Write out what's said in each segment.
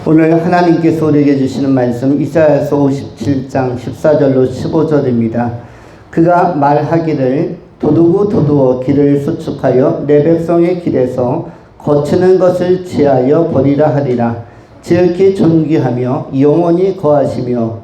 오늘 하나님께서 우리에게 주시는 말씀 이사야서 57장 14절로 15절입니다. 그가 말하기를 도두고 길을 수축하여 내 백성의 길에서 거치는 것을 제하여 버리라 하리라. 지극히 존귀하며 영원히 거하시며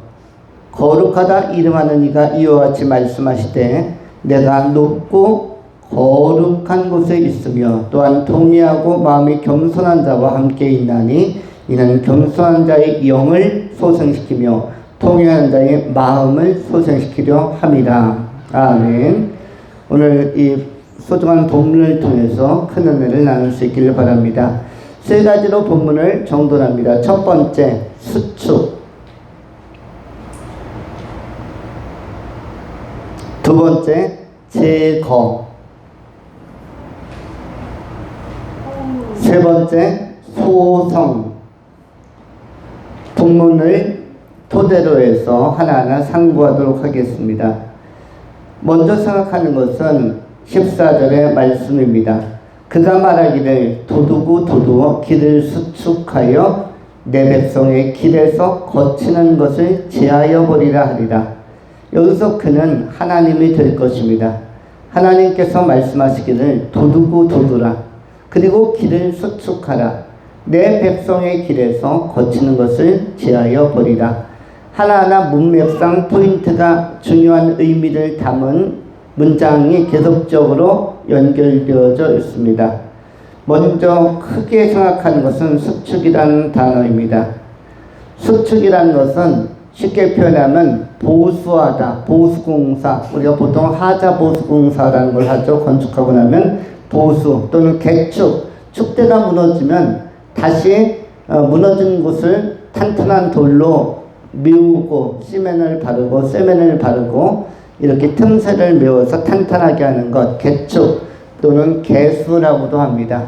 거룩하다 이름하는 이가 이와 같이 말씀하시되 내가 높고 거룩한 곳에 있으며 또한 통미하고 마음이 겸손한 자와 함께 있나니 이는 겸손한 자의 영을 소생시키며 통회한 자의 마음을 소생시키려 함이라. 아멘. 오늘 이 소중한 본문을 통해서 큰 은혜를 나눌 수 있기를 바랍니다. 세 가지로 본문을 정돈합니다. 첫 번째, 수축. 두 번째, 제거. 세 번째, 소성. 본문을 토대로 해서 하나하나 상고하도록 하겠습니다. 먼저 생각하는 것은 14절의 말씀입니다. 그가 말하기를 도두고 길을 수축하여 내 백성의 길에서 거치는 것을 제하여 버리라 하리라. 여기서 그는 하나님이 될 것입니다. 하나님께서 말씀하시기를 도두라. 그리고 길을 수축하라. 내 백성의 길에서 거치는 것을 제하여 버리라. 하나하나 문맥상 포인트가 중요한 의미를 담은 문장이 계속적으로 연결되어져 있습니다. 먼저 크게 생각하는 것은 수축이라는 단어입니다. 수축이라는 것은 쉽게 표현하면 보수하다, 보수공사. 우리가 보통 하자보수공사라는 걸 하죠. 건축하고 나면 보수 또는 개축, 축대가 무너지면 다시 무너진 곳을 탄탄한 돌로 메우고 시멘을 바르고 세멘을 바르고 이렇게 틈새를 메워서 탄탄하게 하는 것, 개축 또는 개수라고도 합니다.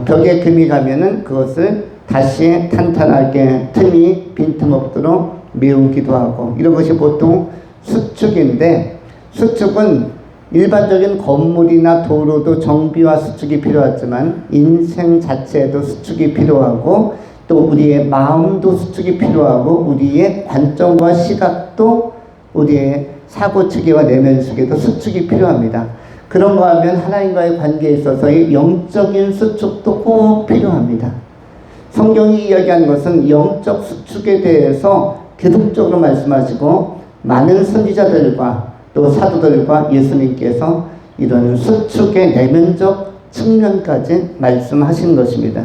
벽에 금이 가면은 그것을 다시 탄탄하게 틈이 빈틈없도록 메우기도 하고, 이런 것이 보통 수축인데, 수축은 일반적인 건물이나 도로도 정비와 수축이 필요하지만 인생 자체에도 수축이 필요하고, 또 우리의 마음도 수축이 필요하고, 우리의 관점과 시각도 우리의 사고체계와 내면 속에도 수축이 필요합니다. 그런가 하면 하나님과의 관계에 있어서의 영적인 수축도 꼭 필요합니다. 성경이 이야기하는 것은 영적 수축에 대해서 계속적으로 말씀하시고, 많은 선지자들과 또 사도들과 예수님께서 이런 수축의 내면적 측면까지 말씀하신 것입니다.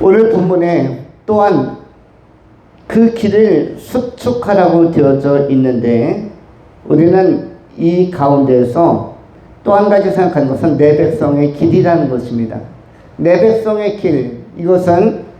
오늘 본문에 또한 그 길을 수축하라고 되어져 있는데, 우리는 이 가운데서 또 한 가지 생각하는 것은 내 백성의 길이라는 것입니다. 내 백성의 길, 이것은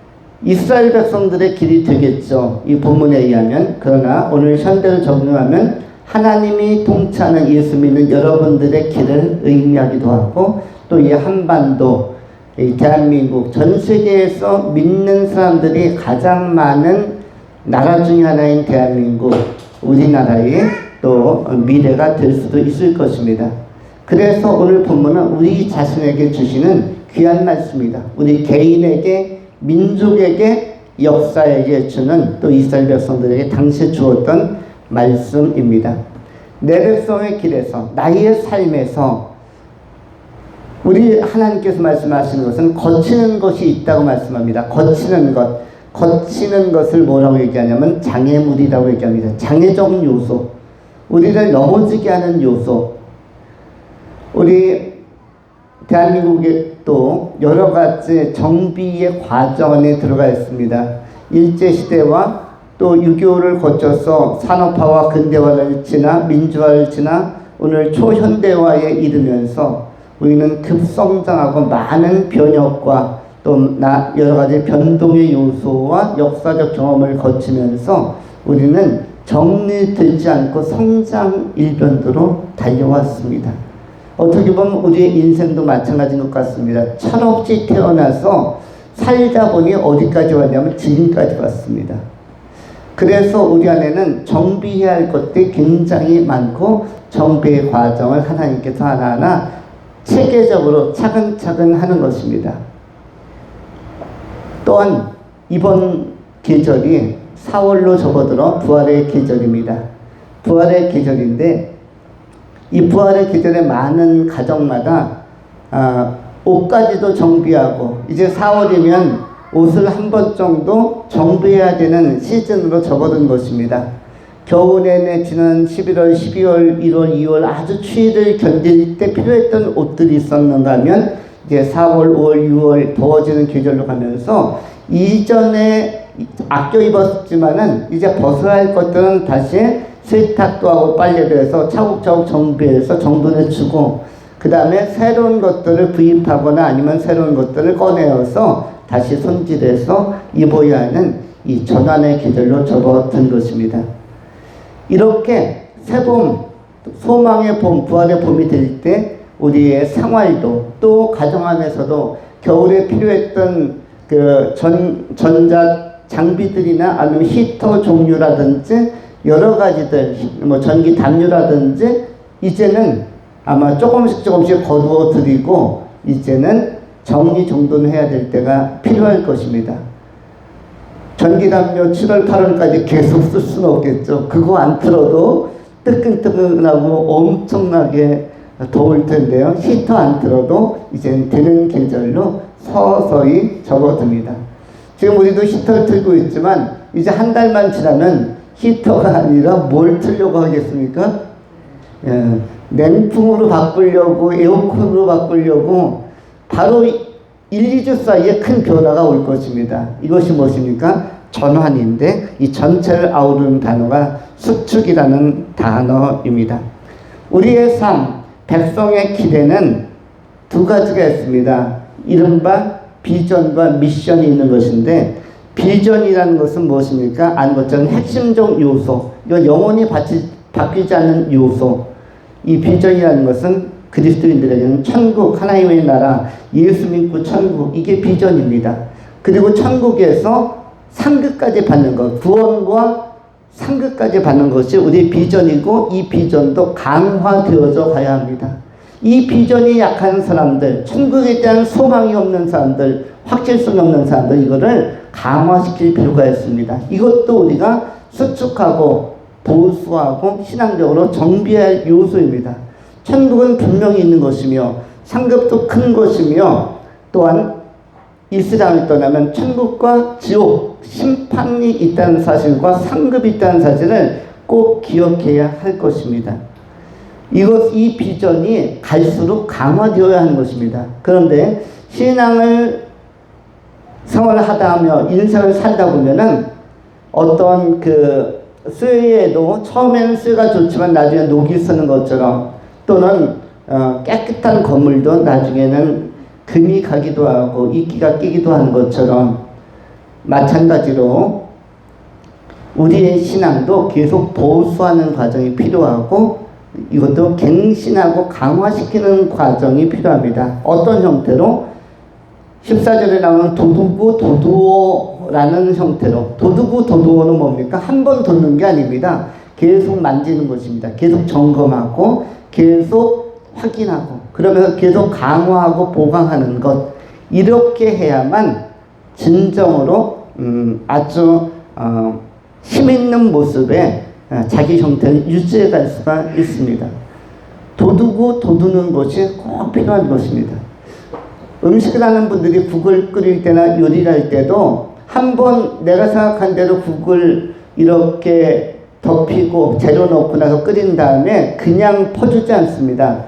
이스라엘 백성들의 길이 되겠죠. 이 본문에 의하면. 그러나 오늘 현대로 적용하면 하나님이 통치하는 예수 믿는 여러분들의 길을 의미하기도 하고, 또 이 한반도, 이 대한민국, 전 세계에서 믿는 사람들이 가장 많은 나라 중에 하나인 대한민국, 우리나라의 또 미래가 될 수도 있을 것입니다. 그래서 오늘 본문은 우리 자신에게 주시는 귀한 말씀입니다. 우리 개인에게, 민족에게, 역사에게 주는, 또 이스라엘 백성들에게 당시에 주었던 말씀입니다. 내 백성의 길에서, 나의 삶에서 우리 하나님께서 말씀하시는 것은 거치는 것이 있다고 말씀합니다. 거치는 것. 거치는 것을 뭐라고 얘기하냐면 장애물이라고 얘기합니다. 장애적 요소. 우리를 넘어지게 하는 요소. 우리 대한민국에 또 여러 가지 정비의 과정에 들어가 있습니다. 일제시대와 또 6.25를 거쳐서 산업화와 근대화를 지나 민주화를 지나 오늘 초현대화에 이르면서 우리는 급성장하고 많은 변혁과 또 여러 가지 변동의 요소와 역사적 경험을 거치면서 우리는 정리되지 않고 성장 일변도로 달려왔습니다. 어떻게 보면 우리의 인생도 마찬가지인 것 같습니다. 철없이 태어나서 살다 보니 어디까지 왔냐면 지금까지 왔습니다. 그래서 우리 안에는 정비해야 할 것들이 굉장히 많고, 정비의 과정을 하나님께서 하나하나 체계적으로 차근차근 하는 것입니다. 또한 이번 계절이 4월로 접어들어 부활의 계절입니다. 부활의 계절인데 이 부활의 계절에 많은 가정마다 옷까지도 정비하고 이제 4월이면 옷을 한 번 정도 정비해야 되는 시즌으로 접어든 것입니다. 겨우 내내 지난 11월, 12월, 1월, 2월 아주 추위를 견딜 때 필요했던 옷들이 있었는가 하면 이제 4월, 5월, 6월 더워지는 계절로 가면서 이전에 아껴 입었지만은 이제 벗어야 할 것들은 다시 세탁도 하고 빨래도 해서 차곡차곡 정비해서 정돈해 주고 그 다음에 새로운 것들을 구입하거나 아니면 새로운 것들을 꺼내어서 다시 손질해서 입어야 하는 이 전환의 계절로 접어든 것입니다. 이렇게 새봄, 소망의 봄, 부활의 봄이 될 때 우리의 생활도 또 가정 안에서도 겨울에 필요했던 그 전자 장비들이나 아니면 히터 종류라든지 여러 가지들 뭐 전기 담요라든지 이제는 아마 조금씩 거두어 드리고 이제는 정리정돈해야 될 때가 필요할 것입니다. 전기담요 7월 8월까지 계속 쓸 수는 없겠죠. 그거 안 틀어도 뜨끈뜨끈하고 엄청나게 더울 텐데요. 히터 안 틀어도 이제는 되는 계절로 서서히 접어듭니다. 지금 우리도 히터를 틀고 있지만 이제 한 달만 지나면 히터가 아니라 뭘 틀려고 하겠습니까? 냉풍으로 바꾸려고 에어컨으로 바꾸려고 바로 1, 2주 사이에 큰 변화가 올 것입니다. 이것이 무엇입니까? 전환인데 이 전체를 아우르는 단어가 수축이라는 단어입니다. 우리의 삶, 백성의 기대는 두 가지가 있습니다. 이른바 비전과 미션이 있는 것인데 비전이라는 것은 무엇입니까? 아는 것처럼 핵심적 요소, 이거 영원히 바뀌지 않는 요소. 이 비전이라는 것은 그리스도인들에게는 천국, 하나님의 나라, 예수 믿고 천국, 이게 비전입니다. 그리고 천국에서 상급까지 받는 것, 구원과 상급까지 받는 것이 우리의 비전이고 이 비전도 강화되어져 가야 합니다. 이 비전이 약한 사람들, 천국에 대한 소망이 없는 사람들, 확실성이 없는 사람들 이거를 강화시킬 필요가 있습니다. 이것도 우리가 수축하고 보수하고 신앙적으로 정비할 요소입니다. 천국은 분명히 있는 것이며 상급도 큰 것이며 또한 이슬람을 떠나면 천국과 지옥, 심판이 있다는 사실과 상급이 있다는 사실을 꼭 기억해야 할 것입니다. 이 비전이 갈수록 강화되어야 하는 것입니다. 그런데 신앙을 생활하다 하며 인생을 살다 보면은 어떤 그 쇠에도 처음에는 쇠가 좋지만 나중에 녹이 쓰는 것처럼 또는 깨끗한 건물도 나중에는 금이 가기도 하고 이끼가 끼기도 하는 것처럼 마찬가지로 우리의 신앙도 계속 보수하는 과정이 필요하고 이것도 갱신하고 강화시키는 과정이 필요합니다. 어떤 형태로? 14절에 나오는 도두고 도두어라는 형태로. 도두고 도두어는 뭡니까? 한 번 돋는 게 아닙니다. 계속 만지는 것입니다. 계속 점검하고 계속 확인하고 그러면서 계속 강화하고 보강하는 것. 이렇게 해야만 진정으로 아주 힘있는 모습에 자기 형태를 유지해 갈 수가 있습니다. 도두고 도두는 것이 꼭 필요한 것입니다. 음식을 하는 분들이 국을 끓일 때나 요리를 할 때도 한번 내가 생각한 대로 국을 이렇게 덮이고 재료 넣고 나서 끓인 다음에 그냥 퍼주지 않습니다.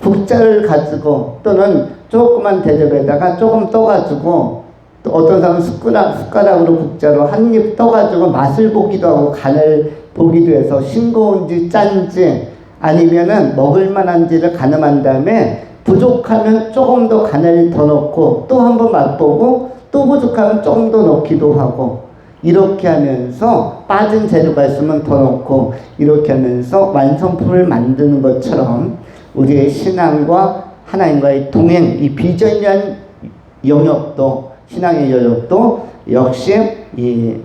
국자를 가지고 또는 조그만 대접에다가 조금 떠가지고 또 어떤 사람은 숟가락으로 국자로 한 입 떠가지고 맛을 보기도 하고 간을 보기도 해서 싱거운지 짠지 아니면은 먹을만한지를 가늠한 다음에 부족하면 조금 더 간을 더 넣고 또 한 번 맛보고 또 부족하면 조금 더 넣기도 하고 이렇게 하면서 빠진 재료가 있으면 더 넣고 이렇게 하면서 완성품을 만드는 것처럼 우리의 신앙과 하나님과의 동행, 이 비전이란 영역도 신앙의 영역도 역시 이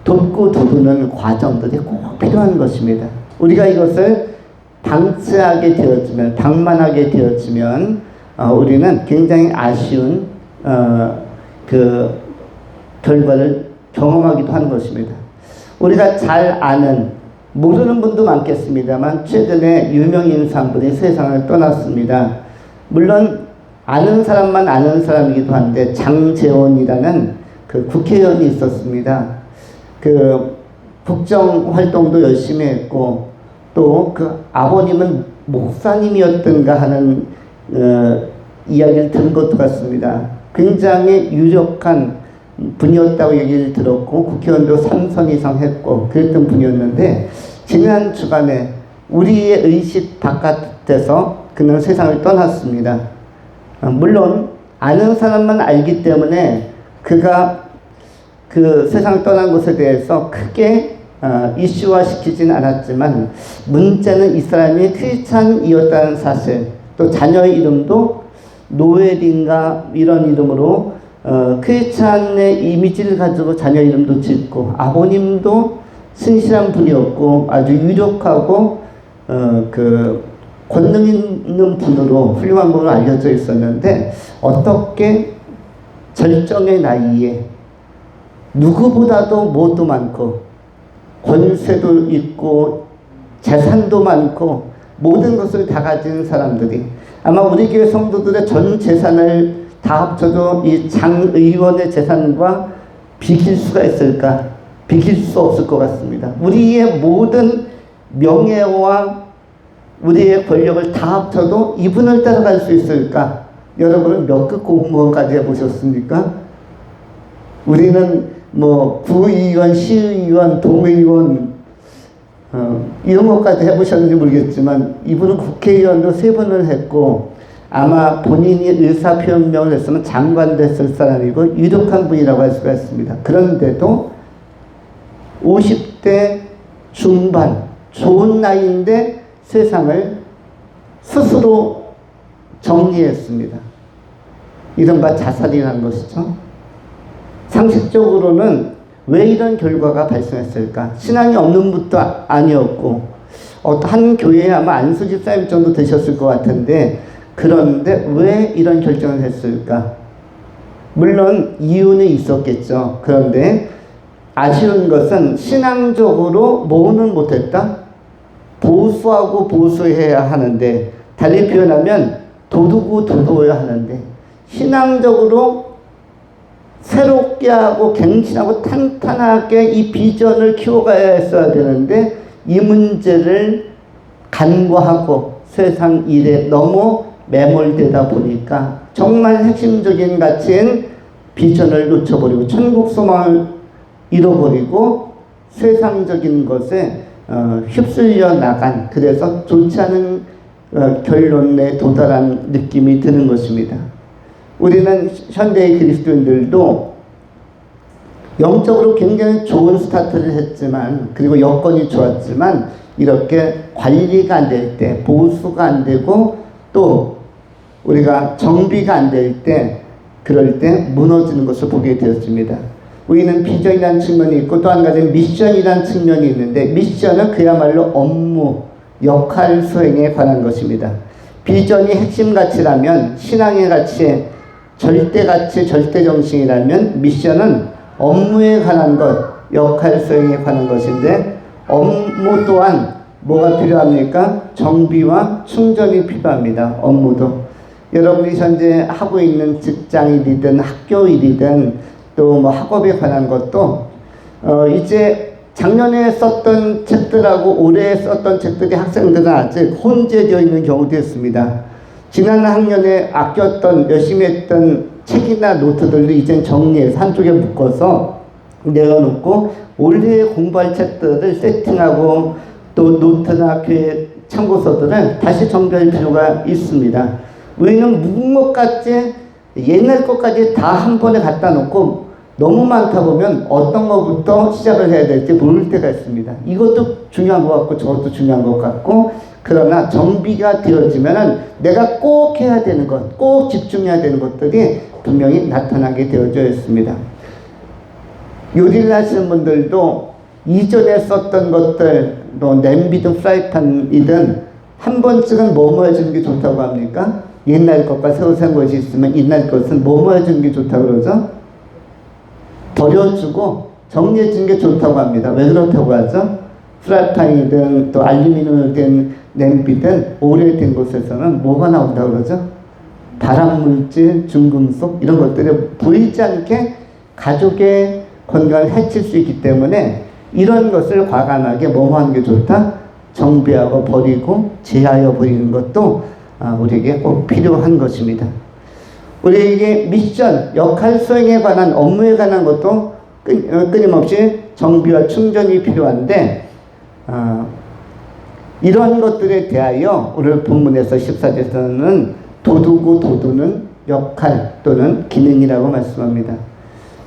돕고 도두는 과정들이 꼭 필요한 것입니다. 우리가 이것을 방치하게 되어지면, 방만하게 되어지면 우리는 굉장히 아쉬운 그 결과를 경험하기도 하는 것입니다. 우리가 잘 아는, 모르는 분도 많겠습니다만 최근에 유명 인사 한 분이 세상을 떠났습니다. 물론 아는 사람만 아는 사람이기도 한데 장제원이라는 그 국회의원이 있었습니다. 그 국정 활동도 열심히 했고 또 그 아버님은 목사님이었던가 하는 이야기를 들은 것도 같습니다. 굉장히 유력한 분이었다고 얘기를 들었고 국회의원도 3선 이상 했고 그랬던 분이었는데 지난 주간에 우리의 의식 바깥에서 그는 세상을 떠났습니다. 물론 아는 사람만 알기 때문에 그가 그 세상을 떠난 것에 대해서 크게 이슈화시키진 않았지만 문제는 이 사람이 크리스찬이었다는 사실, 또 자녀의 이름도 노엘인가 이런 이름으로 크리스찬의 이미지를 가지고 자녀 이름도 짓고 아버님도 신실한 분이었고 아주 유력하고 그 권능 있는 분으로 훌륭한 분으로 알려져 있었는데 어떻게 절정의 나이에 누구보다도 뭣도 많고 권세도 있고 재산도 많고 모든 것을 다 가진 사람들이 아마 우리 교회 성도들의 전 재산을 다 합쳐도 이 장의원의 재산과 비길 수가 있을까? 비길 수 없을 것 같습니다. 우리의 모든 명예와 우리의 권력을 다 합쳐도 이분을 따라갈 수 있을까? 여러분은 몇 급 공무원까지 해보셨습니까? 우리는 뭐 구의원, 시의원, 동의원 이런 것까지 해보셨는지 모르겠지만 이분은 국회의원도 3번을 했고 아마 본인이 의사표명을 했으면 장관도 했을 사람이고 유력한 분이라고 할 수가 있습니다. 그런데도 50대 중반 좋은 나이인데 세상을 스스로 정리했습니다. 이른바 자살이라는 것이죠. 상식적으로는 왜 이런 결과가 발생했을까? 신앙이 없는 분도 아니었고 한 교회에 아마 안수 집사님 정도 되셨을 것 같은데 그런데 왜 이런 결정을 했을까? 물론 이유는 있었겠죠. 그런데 아쉬운 것은 신앙적으로 뭐는 못했다? 보수하고 보수해야 하는데 달리 표현하면 도두고 도도해야 하는데 신앙적으로 새롭게 하고 갱신하고 탄탄하게 이 비전을 키워가야 했어야 되는데 이 문제를 간과하고 세상 일에 너무 매몰되다 보니까 정말 핵심적인 가치인 비전을 놓쳐버리고 천국 소망을 잃어버리고 세상적인 것에 휩쓸려 나간 그래서 좋지 않은 결론에 도달한 느낌이 드는 것입니다. 우리는 현대의 그리스도인들도 영적으로 굉장히 좋은 스타트를 했지만 그리고 여건이 좋았지만 이렇게 관리가 안 될 때 보수가 안 되고 또 우리가 정비가 안 될 때 그럴 때 무너지는 것을 보게 되었습니다. 우리는 비전이라는 측면이 있고 또 한 가지는 미션이라는 측면이 있는데 미션은 그야말로 업무, 역할 수행에 관한 것입니다. 비전이 핵심 가치라면 신앙의 가치에 절대가치, 절대정신이라면 미션은 업무에 관한 것, 역할 수행에 관한 것인데 업무 또한 뭐가 필요합니까? 정비와 충전이 필요합니다. 업무도. 여러분이 현재 하고 있는 직장일이든 학교일이든 또 뭐 학업에 관한 것도 이제 작년에 썼던 책들하고 올해 썼던 책들이 학생들은 아직 혼재되어 있는 경우도 있습니다. 지난 학년에 아꼈던 열심히 했던 책이나 노트들도 이젠 정리해서 한쪽에 묶어서 내어놓고 올해 공부할 책들을 세팅하고 또 노트나 교육 참고서들을 다시 정비할 필요가 있습니다. 우리는 묵은 것까지 옛날 것까지 다 한 번에 갖다 놓고 너무 많다 보면 어떤 것부터 시작을 해야 될지 모를 때가 있습니다. 이것도 중요한 것 같고 저것도 중요한 것 같고 그러나 정비가 되어지면은 내가 꼭 해야 되는 것, 꼭 집중해야 되는 것들이 분명히 나타나게 되어져 있습니다. 요리를 하시는 분들도 이전에 썼던 것들, 또 냄비든 프라이팬이든 한 번쯤은 뭐뭐 해주는 게 좋다고 합니까? 옛날 것과 새로 산 것이 있으면 옛날 것은 뭐뭐 해주는 게 좋다고 그러죠? 버려주고 정리해 주는 게 좋다고 합니다. 왜 그렇다고 하죠? 프라이팬이든 또 알루미늄으로 된 냄비든 오래된 곳에서는 뭐가 나온다고 그러죠? 발암물질, 중금속 이런 것들이 보이지 않게 가족의 건강을 해칠 수 있기 때문에 이런 것을 과감하게 뭐뭐 하는 게 좋다? 정비하고 버리고 제하여 버리는 것도 우리에게 꼭 필요한 것입니다. 우리에게 미션, 역할 수행에 관한 업무에 관한 것도 끊임없이 정비와 충전이 필요한데 이런 것들에 대하여 오늘 본문에서 14절에서는 도두고 도두는 역할 또는 기능이라고 말씀합니다.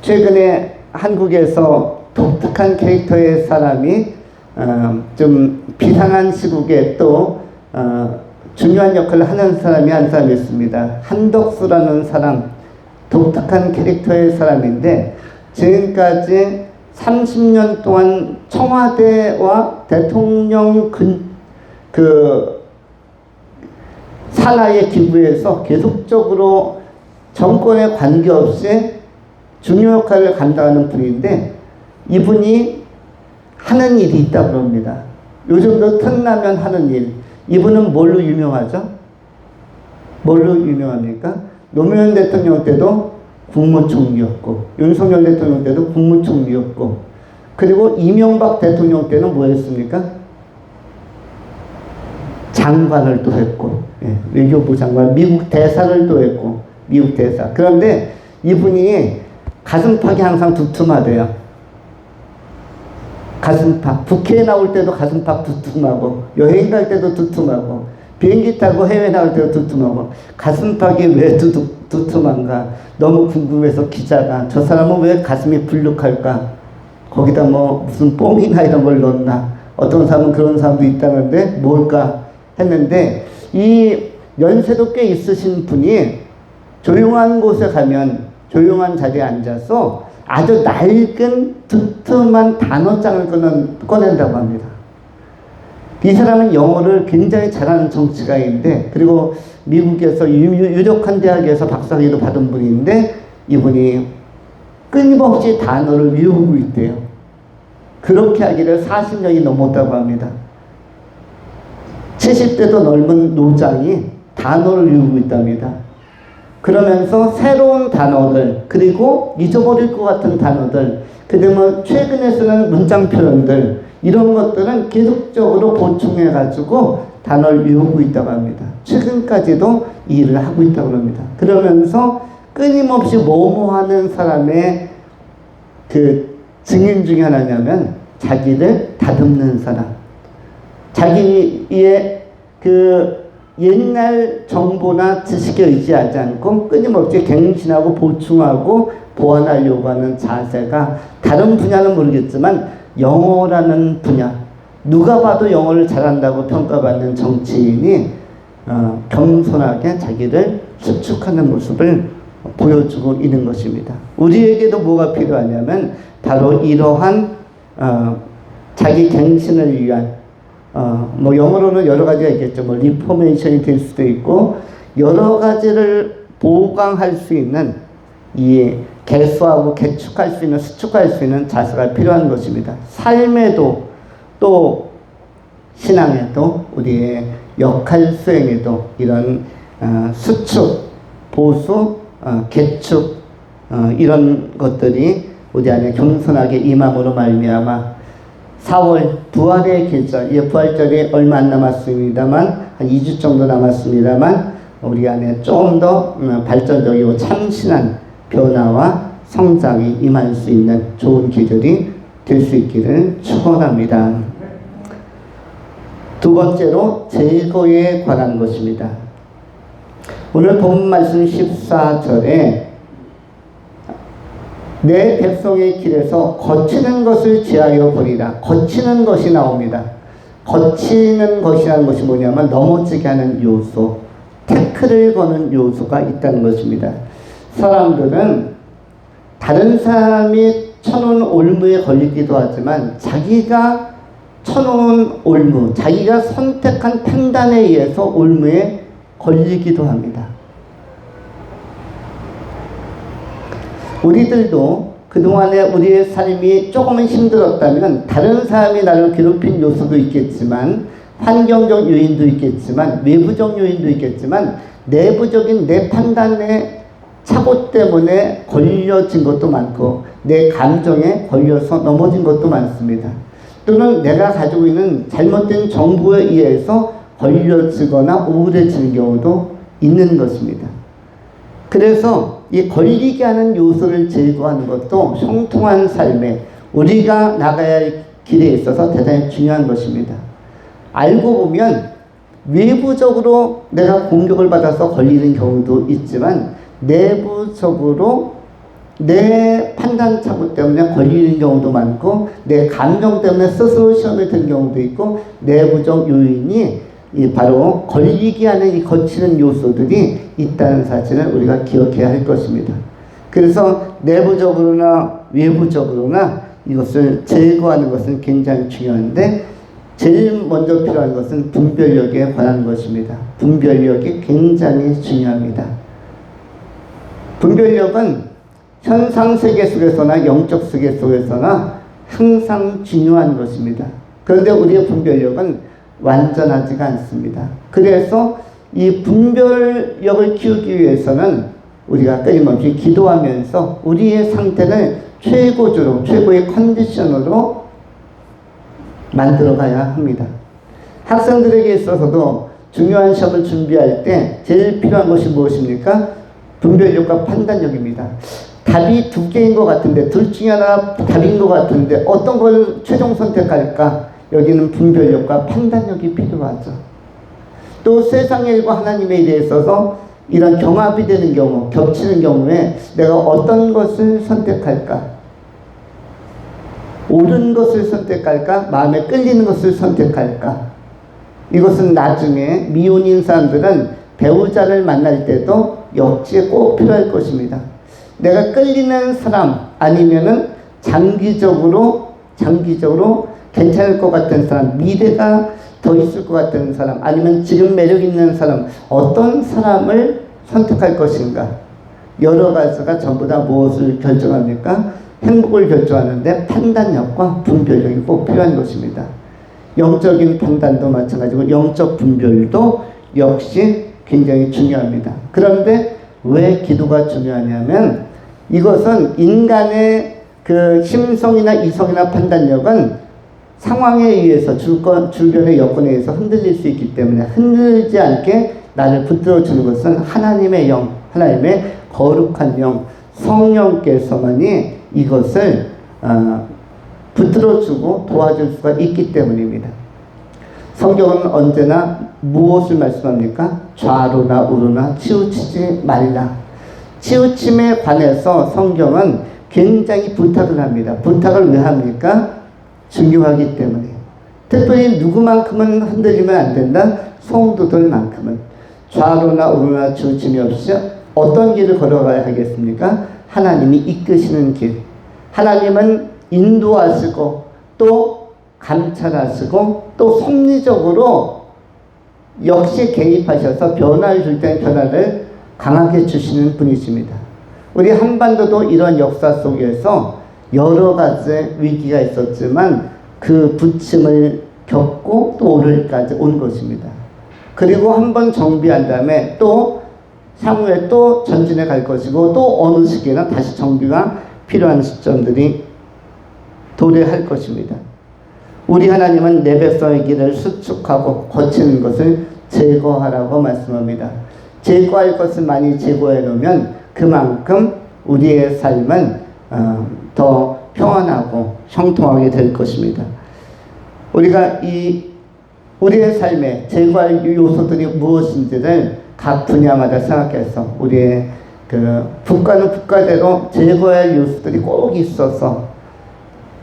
최근에 한국에서 독특한 캐릭터의 사람이 좀 비상한 시국에 또 중요한 역할을 하는 사람이 한 사람이 있습니다. 한덕수라는 사람, 독특한 캐릭터의 사람인데 지금까지 30년 동안 청와대와 대통령 산하의 기부에서 계속적으로 정권에 관계없이 중요 역할을 감당하는 분인데 이분이 하는 일이 있다고 합니다. 요즘도 틈나면 하는 일. 이분은 뭘로 유명하죠? 뭘로 유명합니까? 노무현 대통령 때도 국무총리였고 윤석열 대통령 때도 국무총리였고 그리고 이명박 대통령 때는 뭐 했습니까? 장관을 또 했고 외교부 장관, 미국 대사를 또 했고 미국 대사. 그런데 이분이 가슴팍이 항상 두툼하대요. 가슴팍. 국회에 나올 때도 가슴팍 두툼하고 여행 갈 때도 두툼하고 비행기 타고 해외 나올 때도 두툼하고 가슴팍이 왜 두툼한가 너무 궁금해서 기자가 저 사람은 왜 가슴이 불룩할까 거기다 뭐 무슨 뽕이나 이런 걸 넣나 어떤 사람은 그런 사람도 있다는데 뭘까 했는데 이 연세도 꽤 있으신 분이 조용한 곳에 가면 조용한 자리에 앉아서 아주 낡은 두툼한 단어장을 꺼낸다고 합니다. 이 사람은 영어를 굉장히 잘하는 정치가인데 그리고 미국에서 유력한 대학에서 박사학위도 받은 분인데 이분이 끊임없이 단어를 외우고 있대요. 그렇게 하기를 40년이 넘었다고 합니다. 70대도 넘은 노장이 단어를 외우고 있답니다. 그러면서 새로운 단어들 그리고 잊어버릴 것 같은 단어들 그다음에 최근에 쓰는 문장 표현들 이런 것들은 계속적으로 보충해 가지고 단어를 외우고 있다고 합니다. 최근까지도 이 일을 하고 있다고 합니다. 그러면서 끊임없이 뭐뭐 하는 사람의 그 증인 중에 하나냐면 자기를 다듬는 사람. 자기의 그 옛날 정보나 지식에 의지하지 않고 끊임없이 갱신하고 보충하고 보완하려고 하는 자세가 다른 분야는 모르겠지만 영어라는 분야 누가 봐도 영어를 잘한다고 평가받는 정치인이 겸손하게 자기를 수축하는 모습을 보여주고 있는 것입니다. 우리에게도 뭐가 필요하냐면 바로 이러한 자기 갱신을 위한 뭐 영어로는 여러 가지가 있겠죠. 뭐 리포메이션이 될 수도 있고 여러 가지를 보강할 수 있는 이 개수하고 개축할 수 있는 수축할 수 있는 자세가 필요한 것입니다. 삶에도 또 신앙에도 우리의 역할 수행에도 이런 수축, 보수, 개축 이런 것들이 우리 안에 겸손하게 임함으로 말미암아 4월 부활의 계절, 부활절이 얼마 안 남았습니다만 한 2주 정도 남았습니다만 우리 안에 좀 더 발전적이고 참신한 변화와 성장이 임할 수 있는 좋은 계절이 될 수 있기를 축원합니다. 두 번째로 제거에 관한 것입니다. 오늘 본 말씀 14절에 내 백성의 길에서 거치는 것을 제하여 버리라. 거치는 것이 나옵니다. 거치는 것이라는 것이 뭐냐면 넘어지게 하는 요소, 태클을 거는 요소가 있다는 것입니다. 사람들은 다른 사람이 쳐놓은 올무에 걸리기도 하지만 자기가 쳐놓은 올무, 자기가 선택한 판단에 의해서 올무에 걸리기도 합니다. 우리들도 그동안에 우리의 삶이 조금은 힘들었다면 다른 사람이 나를 괴롭힌 요소도 있겠지만 환경적 요인도 있겠지만 외부적 요인도 있겠지만 내부적인 내 판단의 착오 때문에 걸려진 것도 많고 내 감정에 걸려서 넘어진 것도 많습니다. 또는 내가 가지고 있는 잘못된 정보에 의해서 걸려지거나 우울해지는 경우도 있는 것입니다. 그래서 이 걸리게 하는 요소를 제거하는 것도 형통한 삶에 우리가 나가야 할 길에 있어서 대단히 중요한 것입니다. 알고 보면 외부적으로 내가 공격을 받아서 걸리는 경우도 있지만 내부적으로 내 판단 착오 때문에 걸리는 경우도 많고 내 감정 때문에 스스로 시험에 든 경우도 있고 내부적 요인이 바로 걸리게 하는 이 거치는 요소들이 있다는 사실을 우리가 기억해야 할 것입니다. 그래서 내부적으로나 외부적으로나 이것을 제거하는 것은 굉장히 중요한데 제일 먼저 필요한 것은 분별력에 관한 것입니다. 분별력이 굉장히 중요합니다. 분별력은 현상세계 속에서나 영적 세계 속에서나 항상 중요한 것입니다. 그런데 우리의 분별력은 완전하지가 않습니다. 그래서 이 분별력을 키우기 위해서는 우리가 끊임없이 기도하면서 우리의 상태를 최고조로, 최고의 컨디션으로 만들어가야 합니다. 학생들에게 있어서도 중요한 시험을 준비할 때 제일 필요한 것이 무엇입니까? 분별력과 판단력입니다. 답이 두 개인 것 같은데 둘 중에 하나 답인 것 같은데 어떤 걸 최종 선택할까? 여기는 분별력과 판단력이 필요하죠. 또 세상의 일과 하나님의 일에 있어서 이런 경합이 되는 경우, 겹치는 경우에 내가 어떤 것을 선택할까? 옳은 것을 선택할까? 마음에 끌리는 것을 선택할까? 이것은 나중에 미혼인 사람들은 배우자를 만날 때도 역시 꼭 필요할 것입니다. 내가 끌리는 사람 아니면은 장기적으로 괜찮을 것 같은 사람, 미래가 더 있을 것 같은 사람, 아니면 지금 매력 있는 사람, 어떤 사람을 선택할 것인가? 여러 가지가 전부 다 무엇을 결정합니까? 행복을 결정하는데 판단력과 분별력이 꼭 필요한 것입니다. 영적인 판단도 마찬가지고 영적 분별도 역시 굉장히 중요합니다. 그런데 왜 기도가 중요하냐면 이것은 인간의 그 심성이나 이성이나 판단력은 상황에 의해서 주변의 여건에 의해서 흔들릴 수 있기 때문에 흔들리지 않게 나를 붙들어주는 것은 하나님의 영, 하나님의 거룩한 영, 성령께서만이 이것을 붙들어주고 도와줄 수가 있기 때문입니다. 성경은 언제나 무엇을 말씀합니까? 좌로나 우로나 치우치지 말라. 치우침에 관해서 성경은 굉장히 부탁을 합니다. 부탁을 왜 합니까? 중요하기 때문에. 특별히 누구만큼은 흔들리면 안 된다? 성도들만큼은. 좌로나 우로나 치우침이 없이 어떤 길을 걸어가야 하겠습니까? 하나님이 이끄시는 길. 하나님은 인도하시고 또 감찰하시고 또 섭리적으로 역시 개입하셔서 변화를 줄 때는 변화를 강하게 주시는 분이십니다. 우리 한반도도 이런 역사 속에서 여러 가지 위기가 있었지만 그 부침을 겪고 또 오늘까지 온 것입니다. 그리고 한번 정비한 다음에 또 향후에 또 전진해 갈 것이고 또 어느 시기에는 다시 정비가 필요한 시점들이 도래할 것입니다. 우리 하나님은 내 백성의 길을 수축하고 거치는 것을 제거하라고 말씀합니다. 제거할 것을 많이 제거해 놓으면 그만큼 우리의 삶은 더 평안하고 형통하게 될 것입니다. 우리가 우리의 삶에 제거할 요소들이 무엇인지를 각 분야마다 생각해서 우리의 국가는 국가대로 제거해야 할 요소들이 꼭 있어서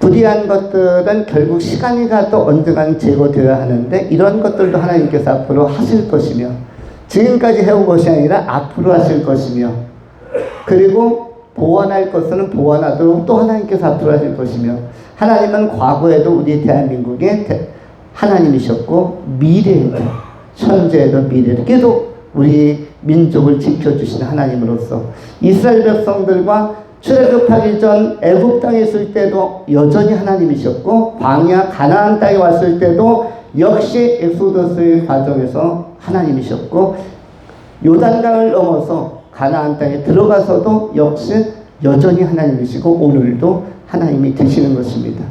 불의한 것들은 결국 시간이 가도 언젠간 제거되어야 하는데 이런 것들도 하나님께서 앞으로 하실 것이며 지금까지 해온 것이 아니라 앞으로 하실 것이며 그리고 보완할 것은 보완하도록 또 하나님께서 앞으로 하실 것이며 하나님은 과거에도 우리 대한민국의 하나님이셨고 미래에도 현재에도 미래에도 계속 우리 민족을 지켜주시는 하나님으로서 이스라엘 백성들과 출애굽하기 전 애굽 땅에 있을 때도 여전히 하나님이셨고, 광야 가나안 땅에 왔을 때도 역시 엑소더스의 과정에서 하나님이셨고, 요단강을 넘어서 가나안 땅에 들어가서도 역시 여전히 하나님이시고 오늘도 하나님이 되시는 것입니다.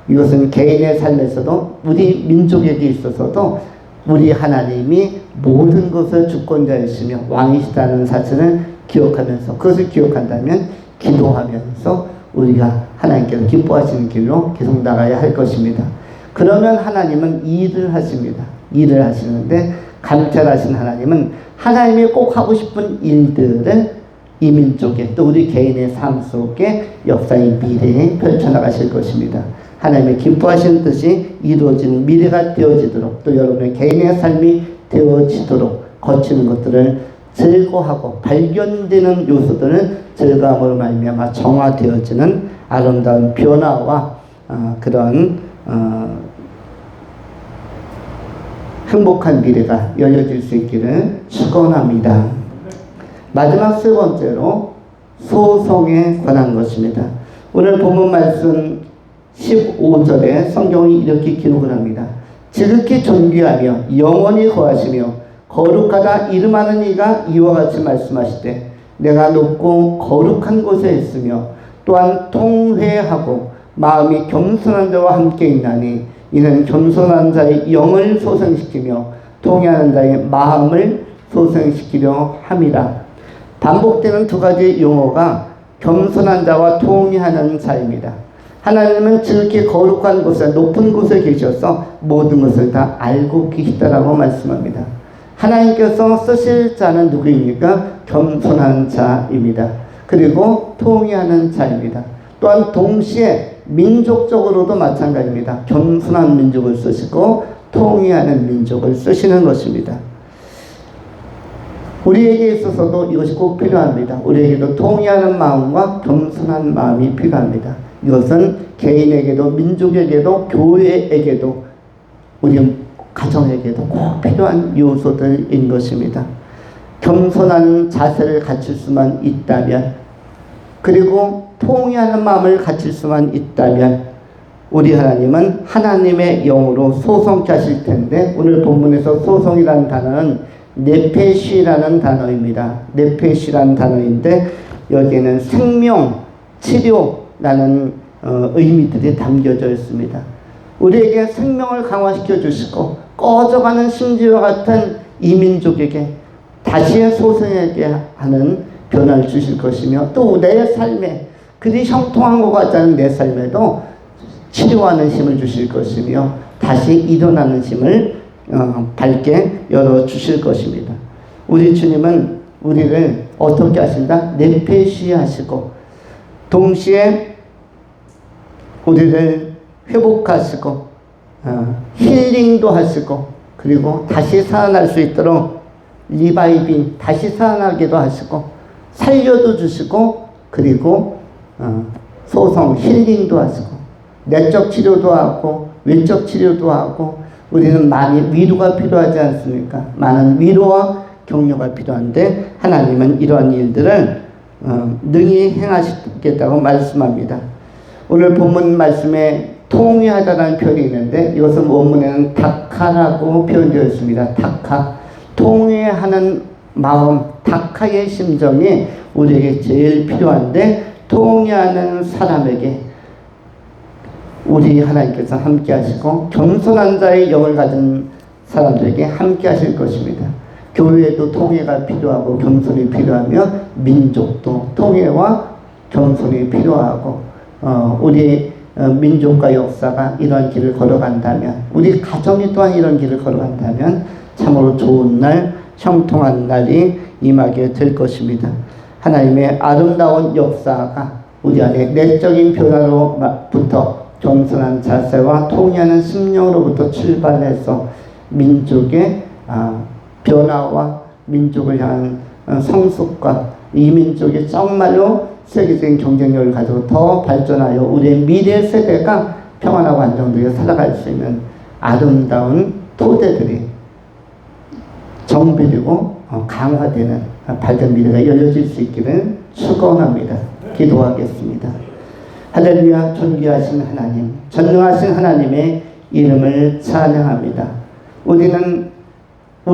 이것은 개인의 삶에서도 우리 민족에게 있어서도 우리 하나님이 모든 것을 주권자이시며 왕이시다는 사실을 기억하면서, 그것을 기억한다면 기도하면서 우리가 하나님께서 기뻐하시는 길로 계속 나가야 할 것입니다. 그러면 하나님은 일을 하십니다. 일을 하시는데, 감찰하신 하나님은 하나님이 꼭 하고 싶은 일들을 이 민족에, 또 우리 개인의 삶 속에 역사의 미래에 펼쳐나가실 것입니다. 하나님의 기뻐하시는 뜻이 이루어지는 미래가 되어지도록, 또 여러분의 개인의 삶이 되어지도록 거치는 것들을 제거하고 발견되는 요소들은 제거함으로 말미암아 정화되어지는 아름다운 변화와 그런 행복한 미래가 열려질 수 있기를 축원합니다. 마지막 세 번째로 소송에 관한 것입니다. 오늘 본문 말씀 15절에 성경이 이렇게 기록을 합니다. 지극히 존귀하며 영원히 거하시며 거룩하다 이름하는 이가 이와 같이 말씀하시되, 내가 높고 거룩한 곳에 있으며 또한 통회하고 마음이 겸손한 자와 함께 있나니, 이는 겸손한 자의 영을 소생시키며 통회하는 자의 마음을 소생시키려 함이라. 반복되는 두 가지 용어가 겸손한 자와 통회하는 자입니다. 하나님은 지극히 거룩한 곳에, 높은 곳에 계셔서 모든 것을 다 알고 계시다라고 말씀합니다. 하나님께서 쓰실 자는 누구입니까? 겸손한 자입니다. 그리고 통회하는 자입니다. 또한 동시에 민족적으로도 마찬가지입니다. 겸손한 민족을 쓰시고 통회하는 민족을 쓰시는 것입니다. 우리에게 있어서도 이것이 꼭 필요합니다. 우리에게도 통회하는 마음과 겸손한 마음이 필요합니다. 이것은 개인에게도 민족에게도 교회에게도 우리 가정에게도 꼭 필요한 요소들인 것입니다. 겸손한 자세를 갖출 수만 있다면, 그리고 통회하는 마음을 갖출 수만 있다면 우리 하나님은 하나님의 영으로 소송케 하실 텐데, 오늘 본문에서 소송이라는 단어는 네페시라는 단어입니다. 네페시라는 단어인데 여기에는 생명, 치료라는 의미들이 담겨져 있습니다. 우리에게 생명을 강화시켜 주시고 꺼져가는 심지와 같은 이 민족에게 다시 소생하게 하는 변화를 주실 것이며, 또 내 삶에 그리 형통한 것 같지 않은 내 삶에도 치료하는 힘을 주실 것이며 다시 일어나는 힘을 밝게 열어주실 것입니다. 우리 주님은 우리를 어떻게 하신다? 네페시 하시고 동시에 우리를 회복하시고 힐링도 하시고, 그리고 다시 살아날 수 있도록 리바이빙, 다시 살아나기도 하시고 살려도 주시고, 그리고 소송 힐링도 하시고 내적 치료도 하고 외적 치료도 하고, 우리는 많이 위로가 필요하지 않습니까? 많은 위로와 격려가 필요한데 하나님은 이러한 일들을 능히 행하시겠다고 말씀합니다. 오늘 본문 말씀에 통회하다라는 표현이 있는데 이것은 원문에는 다카라고 표현되어 있습니다. 다카, 통회하는 마음, 다카의 심정이 우리에게 제일 필요한데, 통회하는 사람에게 우리 하나님께서 함께 하시고 겸손한 자의 영을 가진 사람들에게 함께 하실 것입니다. 교회에도 통회가 필요하고 겸손이 필요하며 민족도 통회와 겸손이 필요하고, 우리 민족과 역사가 이런 길을 걸어간다면, 우리 가정이 또한 이런 길을 걸어간다면 참으로 좋은 날, 형통한 날이 임하게 될 것입니다. 하나님의 아름다운 역사가 우리 안에 내적인 변화로부터 겸손한 자세와 통회하는 심령으로부터 출발해서 민족의 변화와 민족을 향한 성숙과 이 민족이 정말로 세계적인 경쟁력을 가지고 더 발전하여 우리의 미래 세대가 평안하고 안정되게 살아갈 수 있는 아름다운 토대들이 정비되고 강화되는 밝은 미래가 열려질 수 있기를 축원합니다. 기도하겠습니다. 할렐루야. 존귀하신 하나님, 전능하신 하나님의 이름을 찬양합니다. 우리는